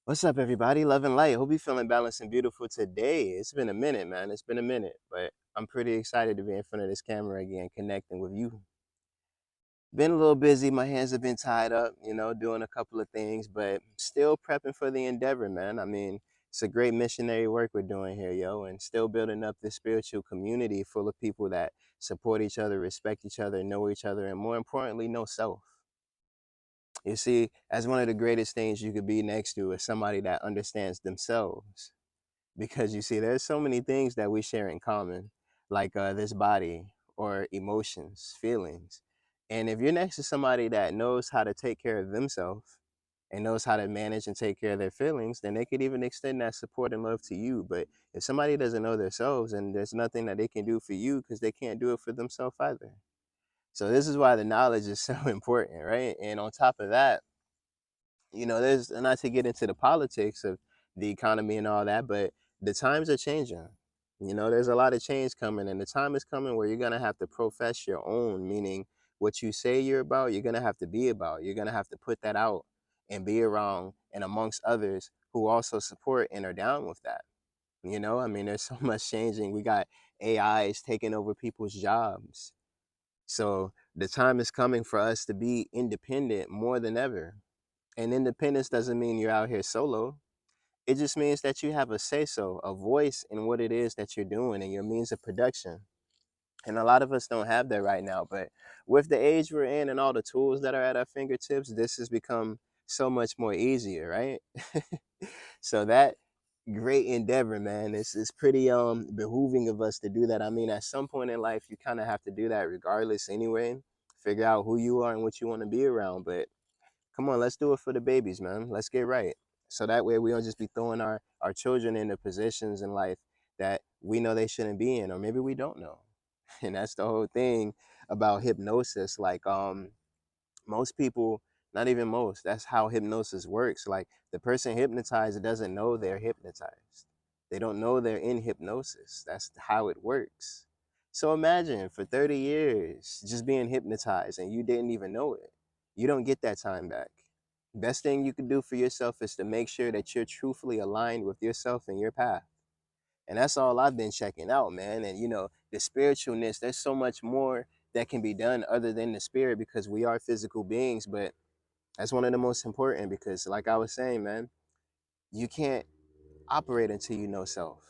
What's up, everybody? Love and light. Hope you feeling balanced and beautiful today. It's been a minute, man. It's been a minute, but I'm pretty excited to be in front of this camera again, connecting with you. Been a little busy. My hands have been tied up, doing a couple of things, but still prepping for the endeavor, man. I mean, it's a great missionary work we're doing here, yo, and still building up this spiritual community full of people that support each other, respect each other, know each other, and more importantly, know self. You see, as one of the greatest things you could be next to is somebody that understands themselves. Because you see, there's so many things that we share in common, like this body or emotions, feelings. And if you're next to somebody that knows how to take care of themselves and knows how to manage and take care of their feelings, then they could even extend that support and love to you. But if somebody doesn't know themselves, and there's nothing that they can do for you because they can't do it for themselves either. So this is why the knowledge is so important, right? And on top of that, there's not to get into the politics of the economy and all that, but the times are changing. There's a lot of change coming, and the time is coming where you're gonna have to profess your own, meaning what you say you're about, you're gonna have to be about. You're gonna have to put that out and be around and amongst others who also support and are down with that. I mean, there's so much changing. We got AIs taking over people's jobs. So the time is coming for us to be independent more than ever. And independence doesn't mean you're out here solo. It just means that you have a say so, a voice in what it is that you're doing and your means of production. And a lot of us don't have that right now. But with the age we're in and all the tools that are at our fingertips, this has become so much more easier, right? So that great endeavor, man, it's pretty behooving of us to do that. I mean, at some point in life, you kind of have to do that regardless anyway. Figure out who you are and what you want to be around. But come on, let's do it for the babies, man. Let's get right. So that way we don't just be throwing our children into positions in life that we know they shouldn't be in, or maybe we don't know. And that's the whole thing about hypnosis. Like most people, not even most, that's how hypnosis works. Like the person hypnotized doesn't know they're hypnotized. They don't know they're in hypnosis. That's how it works. So imagine for 30 years just being hypnotized and you didn't even know it. You don't get that time back. Best thing you can do for yourself is to make sure that you're truthfully aligned with yourself and your path. And that's all I've been checking out, man. And the spiritualness, there's so much more that can be done other than the spirit because we are physical beings. But that's one of the most important because, like I was saying, man, you can't operate until you know self.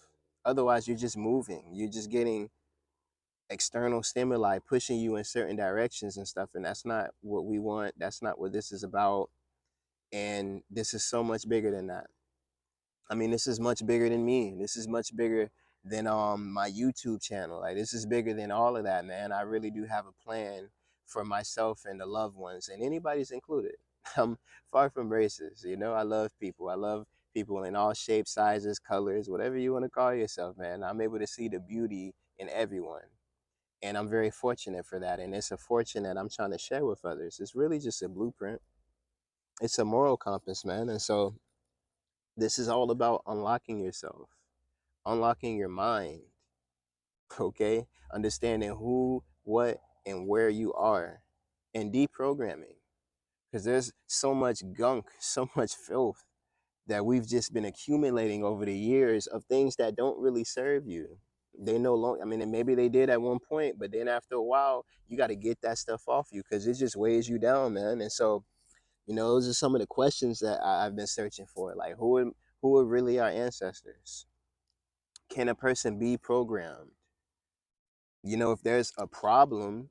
Otherwise, you're just moving. You're just getting external stimuli pushing you in certain directions and stuff. And that's not what we want. That's not what this is about. And this is so much bigger than that. I mean, this is much bigger than me. This is much bigger than my YouTube channel. Like this is bigger than all of that, man. I really do have a plan for myself and the loved ones, and anybody's included. I'm far from racist. I love people. I love people in all shapes, sizes, colors, whatever you want to call yourself, man. I'm able to see the beauty in everyone. And I'm very fortunate for that. And it's a fortune that I'm trying to share with others. It's really just a blueprint. It's a moral compass, man. And so this is all about unlocking yourself, unlocking your mind, okay? Understanding who, what, and where you are, and deprogramming. Because there's so much gunk, so much filth that we've just been accumulating over the years of things that don't really serve you. They no longer, I mean, and maybe they did at one point, but then after a while, you got to get that stuff off you because it just weighs you down, man. And so, those are some of the questions that I've been searching for. Like, who are really our ancestors? Can a person be programmed? If there's a problem,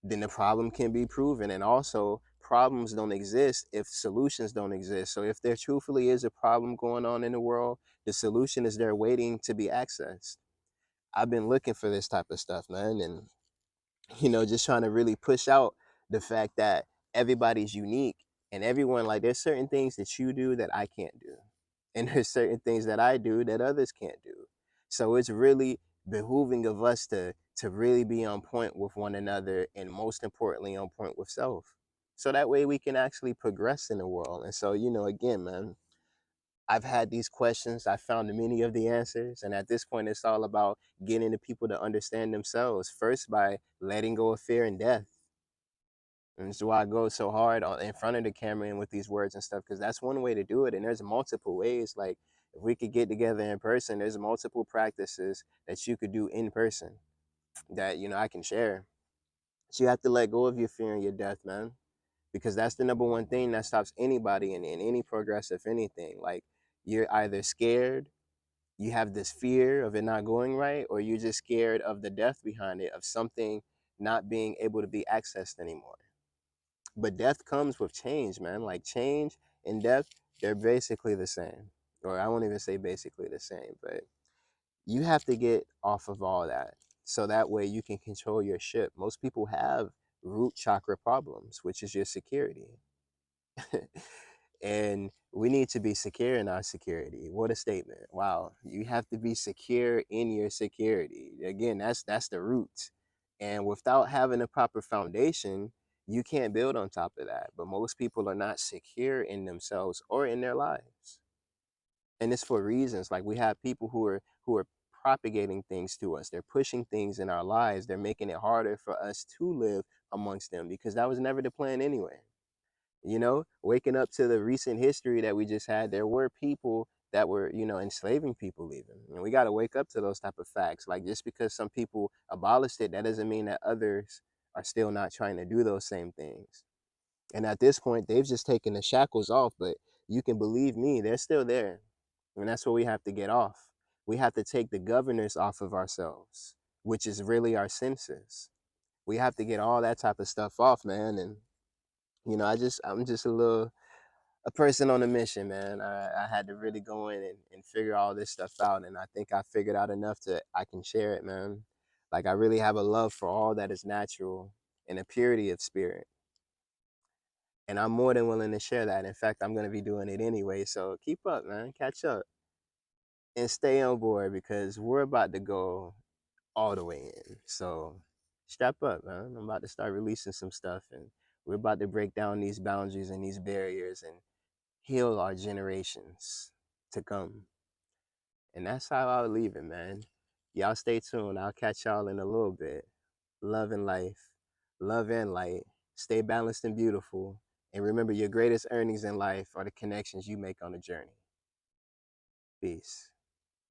then the problem can be proven. And also, problems don't exist if solutions don't exist. So, if there truthfully is a problem going on in the world, the solution is there waiting to be accessed. I've been looking for this type of stuff, man. And, just trying to really push out the fact that everybody's unique and everyone, like, there's certain things that you do that I can't do. And there's certain things that I do that others can't do. So it's really behooving of us to really be on point with one another and most importantly on point with self. So that way we can actually progress in the world. And so, again, man, I've had these questions, I found many of the answers, and at this point it's all about getting the people to understand themselves first by letting go of fear and death. And this is why I go so hard in front of the camera and with these words and stuff, because that's one way to do it. And there's multiple ways. Like, if we could get together in person, there's multiple practices that you could do in person that, I can share. So you have to let go of your fear and your death, man, because that's the number one thing that stops anybody in any progressive anything. Like, you're either scared, you have this fear of it not going right, or you're just scared of the death behind it, of something not being able to be accessed anymore. But death comes with change, man. Like, change and death, they're basically the same. Or I won't even say basically the same, but you have to get off of all that so that way you can control your ship. Most people have root chakra problems, which is your security. And we need to be secure in our security. What a statement. Wow. You have to be secure in your security. Again, that's the root. And without having a proper foundation, you can't build on top of that. But most people are not secure in themselves or in their lives. And it's for reasons. Like, we have people who are propagating things to us. They're pushing things in our lives. They're making it harder for us to live amongst them, because that was never the plan anyway. Waking up to the recent history that we just had, there were people that were, enslaving people even. And we got to wake up to those type of facts. Like, just because some people abolished it, that doesn't mean that others are still not trying to do those same things. And at this point, they've just taken the shackles off, but you can believe me, they're still there. And that's what we have to get off. We have to take the governors off of ourselves, which is really our senses. We have to get all that type of stuff off, man. And I'm just a person on a mission, man. I had to really go in and figure all this stuff out, and I think I figured out enough to I can share it, man. Like, I really have a love for all that is natural and a purity of spirit, and I'm more than willing to share that. In fact, I'm gonna be doing it anyway. So keep up, man. Catch up and stay on board, because we're about to go all the way in. So strap up, man. I'm about to start releasing some stuff, and we're about to break down these boundaries and these barriers and heal our generations to come. And that's how I'll leave it, man. Y'all stay tuned. I'll catch y'all in a little bit. Love and life, love and light. Stay balanced and beautiful. And remember, your greatest earnings in life are the connections you make on the journey. Peace.